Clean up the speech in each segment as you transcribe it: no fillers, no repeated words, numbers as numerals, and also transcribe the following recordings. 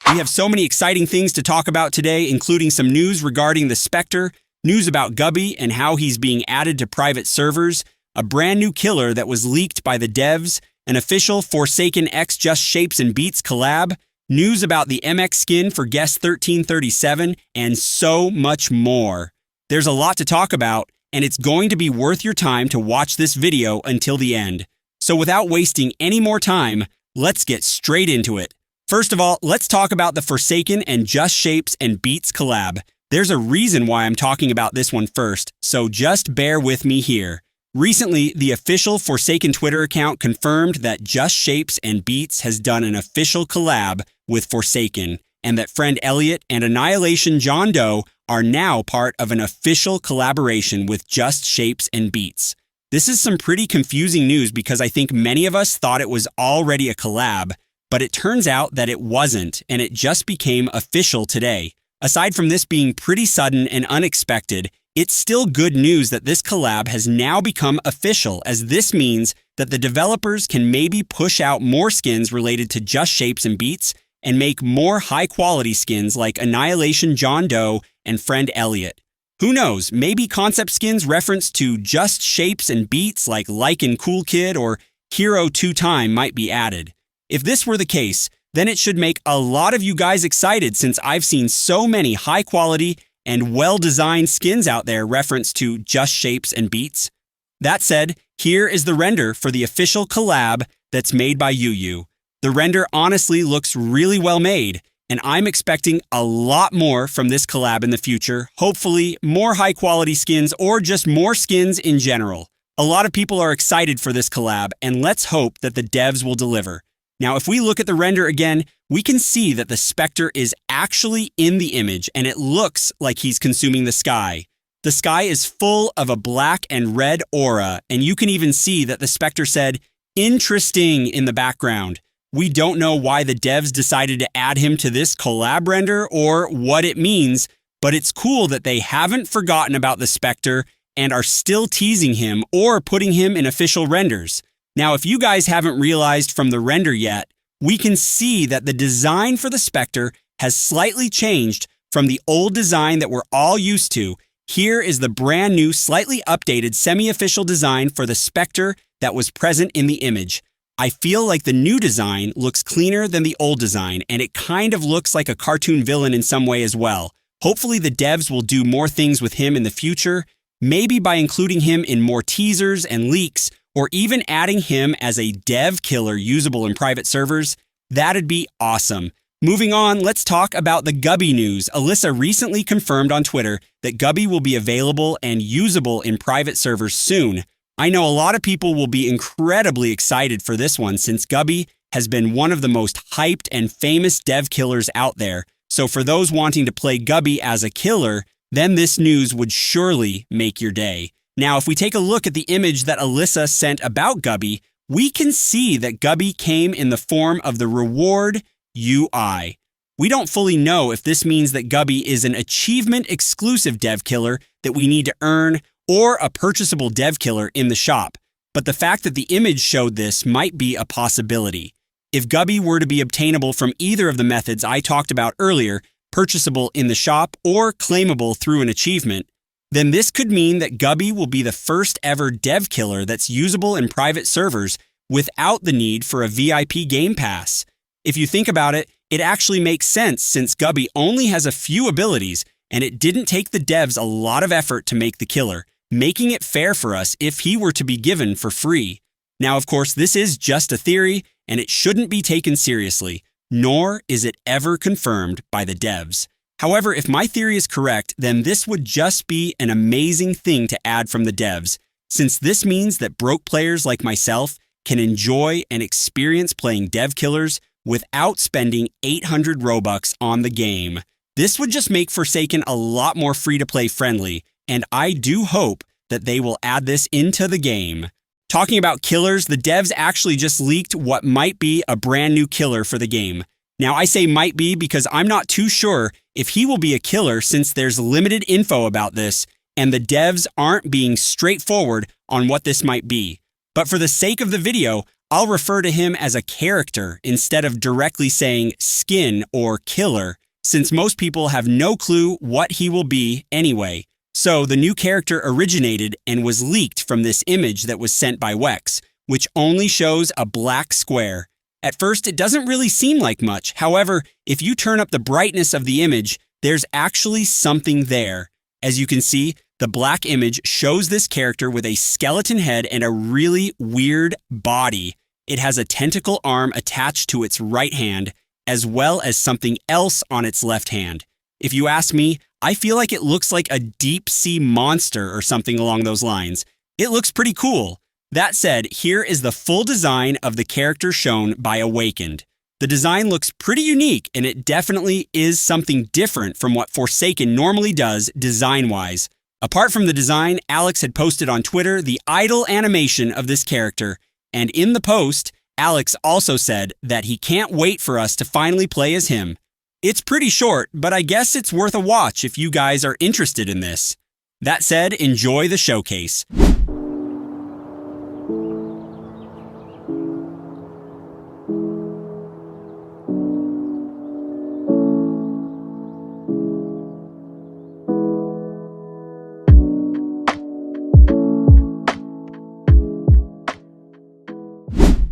We have so many exciting things to talk about today, including some news regarding the Spectre, news about Gubby and how he's being added to private servers, a brand new killer that was leaked by the devs, an official Forsaken X Just Shapes and Beats collab, news about the MX skin for Guest 1337, and so much more. There's a lot to talk about, and it's going to be worth your time to watch this video until the end. So without wasting any more time, let's get straight into it. First of all, let's talk about the Forsaken and Just Shapes and Beats collab. There's a reason why I'm talking about this one first, so just bear with me here. Recently, the official Forsaken Twitter account confirmed that Just Shapes and Beats has done an official collab with Forsaken, and that friend Elliot and Annihilation John Doe are now part of an official collaboration with Just Shapes and Beats. This is some pretty confusing news because I think many of us thought it was already a collab, but it turns out that it wasn't, and it just became official today. Aside from this being pretty sudden and unexpected, it's still good news that this collab has now become official, as this means that the developers can maybe push out more skins related to Just Shapes and Beats and make more high-quality skins like Annihilation John Doe and friend Elliot. Who knows, maybe concept skins reference to Just Shapes and Beats like Lycan Cool Kid or Hero 2 Time might be added. If this were the case, then it should make a lot of you guys excited, since I've seen so many high-quality and well-designed skins out there referenced to Just Shapes and Beats. That said, here is the render for the official collab that's made by UU. The render honestly looks really well made, and I'm expecting a lot more from this collab in the future, hopefully more high-quality skins or just more skins in general. A lot of people are excited for this collab, and let's hope that the devs will deliver. Now, if we look at the render again, we can see that the Spectre is actually in the image, and it looks like he's consuming the sky. The sky is full of a black and red aura, and you can even see that the Spectre said, "Interesting" in the background. We don't know why the devs decided to add him to this collab render or what it means, but it's cool that they haven't forgotten about the Spectre and are still teasing him or putting him in official renders. Now, if you guys haven't realized from the render yet, we can see that the design for the Spectre has slightly changed from the old design that we're all used to. Here is the brand new, slightly updated semi-official design for the Spectre that was present in the image. I feel like the new design looks cleaner than the old design, and it kind of looks like a cartoon villain in some way as well. Hopefully the devs will do more things with him in the future, maybe by including him in more teasers and leaks, or even adding him as a dev killer usable in private servers. That'd be awesome. Moving on, let's talk about the Gubby news. Alyssa recently confirmed on Twitter that Gubby will be available and usable in private servers soon. I know a lot of people will be incredibly excited for this one, since Gubby has been one of the most hyped and famous dev killers out there. So for those wanting to play Gubby as a killer, then this news would surely make your day. Now, if we take a look at the image that Alyssa sent about Gubby, we can see that Gubby came in the form of the reward UI. We don't fully know if this means that Gubby is an achievement-exclusive dev killer that we need to earn, or a purchasable dev killer in the shop, but the fact that the image showed this might be a possibility. If Gubby were to be obtainable from either of the methods I talked about earlier, purchasable in the shop or claimable through an achievement, then this could mean that Gubby will be the first ever dev killer that's usable in private servers without the need for a VIP game pass. If you think about it, it actually makes sense, since Gubby only has a few abilities and it didn't take the devs a lot of effort to make the killer, making it fair for us if he were to be given for free. Now, of course, this is just a theory and it shouldn't be taken seriously, nor is it ever confirmed by the devs. However, if my theory is correct, then this would just be an amazing thing to add from the devs, since this means that broke players like myself can enjoy and experience playing dev killers without spending 800 Robux on the game. This would just make Forsaken a lot more free-to-play friendly, and I do hope that they will add this into the game. Talking about killers, the devs actually just leaked what might be a brand new killer for the game. Now, I say might be because I'm not too sure if he will be a killer, since there's limited info about this, and the devs aren't being straightforward on what this might be. But for the sake of the video, I'll refer to him as a character instead of directly saying skin or killer, since most people have no clue what he will be anyway. So the new character originated and was leaked from this image that was sent by Wex, which only shows a black square. At first, it doesn't really seem like much. However, if you turn up the brightness of the image, there's actually something there. As you can see, the black image shows this character with a skeleton head and a really weird body. It has a tentacle arm attached to its right hand, as well as something else on its left hand. If you ask me, I feel like it looks like a deep sea monster or something along those lines. It looks pretty cool. That said, here is the full design of the character shown by Awakened. The design looks pretty unique, and it definitely is something different from what Forsaken normally does design-wise. Apart from the design, Alex had posted on Twitter the idle animation of this character, and in the post, Alex also said that he can't wait for us to finally play as him. It's pretty short, but I guess it's worth a watch if you guys are interested in this. That said, enjoy the showcase.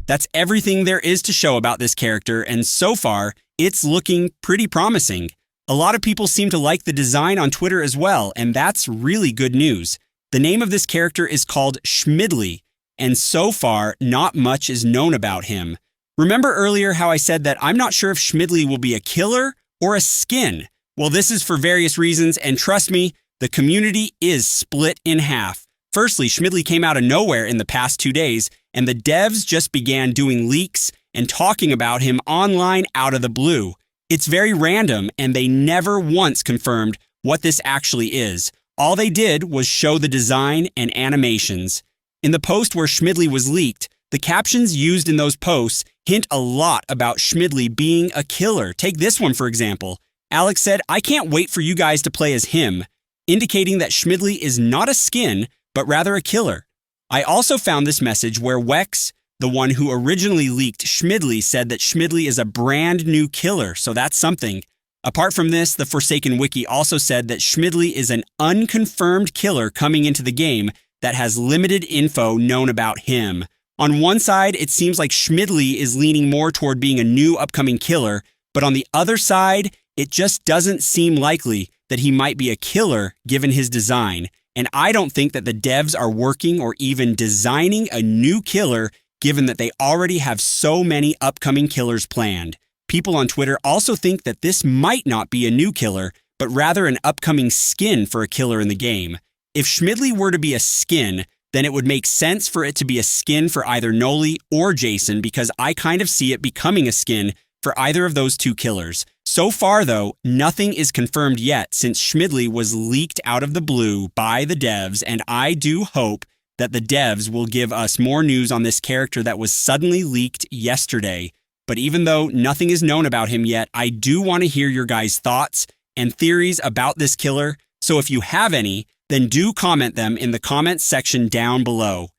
That's everything there is to show about this character, and so far, it's looking pretty promising. A lot of people seem to like the design on Twitter as well, and that's really good news. The name of this character is called Schmidley, and so far, not much is known about him. Remember earlier how I said that I'm not sure if Schmidley will be a killer or a skin? Well, this is for various reasons, and trust me, the community is split in half. Firstly, Schmidley came out of nowhere in the past 2 days, and the devs just began doing leaks and talking about him online out of the blue. It's very random, and they never once confirmed what this actually is. All they did was show the design and animations. In the post where Schmidley was leaked, the captions used in those posts hint a lot about Schmidley being a killer. Take this one, for example. Alex said, "I can't wait for you guys to play as him," indicating that Schmidley is not a skin, but rather a killer. I also found this message where Wex, the one who originally leaked Schmidley, said that Schmidley is a brand new killer, so that's something. Apart from this, the Forsaken Wiki also said that Schmidley is an unconfirmed killer coming into the game that has limited info known about him. On one side, it seems like Schmidley is leaning more toward being a new upcoming killer, but on the other side, it just doesn't seem likely that he might be a killer given his design. And I don't think that the devs are working or even designing a new killer given that they already have so many upcoming killers planned. People on Twitter also think that this might not be a new killer, but rather an upcoming skin for a killer in the game. If Schmidley were to be a skin, then it would make sense for it to be a skin for either Noli or Jason, because I kind of see it becoming a skin for either of those two killers. So far, though, nothing is confirmed yet since Schmidley was leaked out of the blue by the devs, and I do hope that the devs will give us more news on this character that was suddenly leaked yesterday. But even though nothing is known about him yet, I do want to hear your guys' thoughts and theories about this killer, so if you have any, then do comment them in the comments section down below.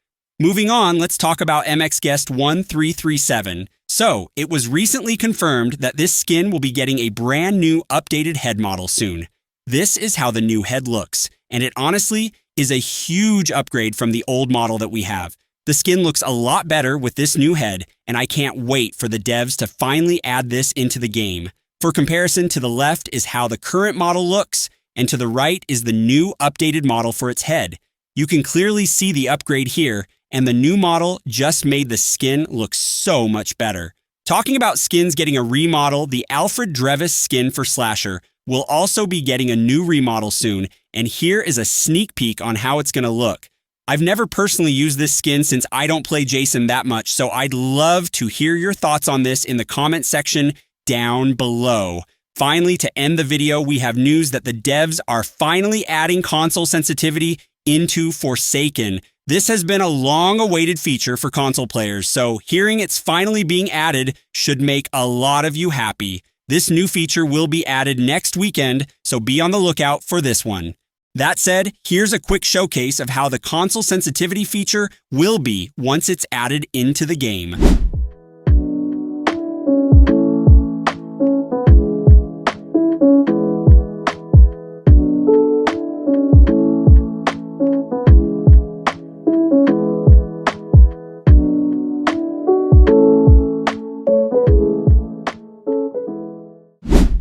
Moving on, let's talk about MX Guest 1337. So, it was recently confirmed that this skin will be getting a brand new updated head model soon. This is how the new head looks, and it honestly is a huge upgrade from the old model that we have. The skin looks a lot better with this new head, and I can't wait for the devs to finally add this into the game. For comparison, to the left is how the current model looks, and to the right is the new updated model for its head. You can clearly see the upgrade here, and the new model just made the skin look so much better. Talking about skins getting a remodel, the Alfred Drevis skin for Slasher will also be getting a new remodel soon, and here is a sneak peek on how it's going to look. I've never personally used this skin since I don't play Jason that much, so I'd love to hear your thoughts on this in the comment section down below. Finally, to end the video, we have news that the devs are finally adding console sensitivity into Forsaken. This has been a long-awaited feature for console players, so hearing it's finally being added should make a lot of you happy. This new feature will be added next weekend, so be on the lookout for this one. That said, here's a quick showcase of how the console sensitivity feature will be once it's added into the game.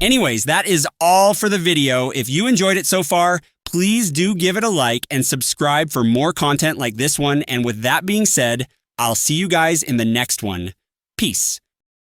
Anyways, that is all for the video. If you enjoyed it so far, please do give it a like and subscribe for more content like this one. And with that being said, I'll see you guys in the next one. Peace.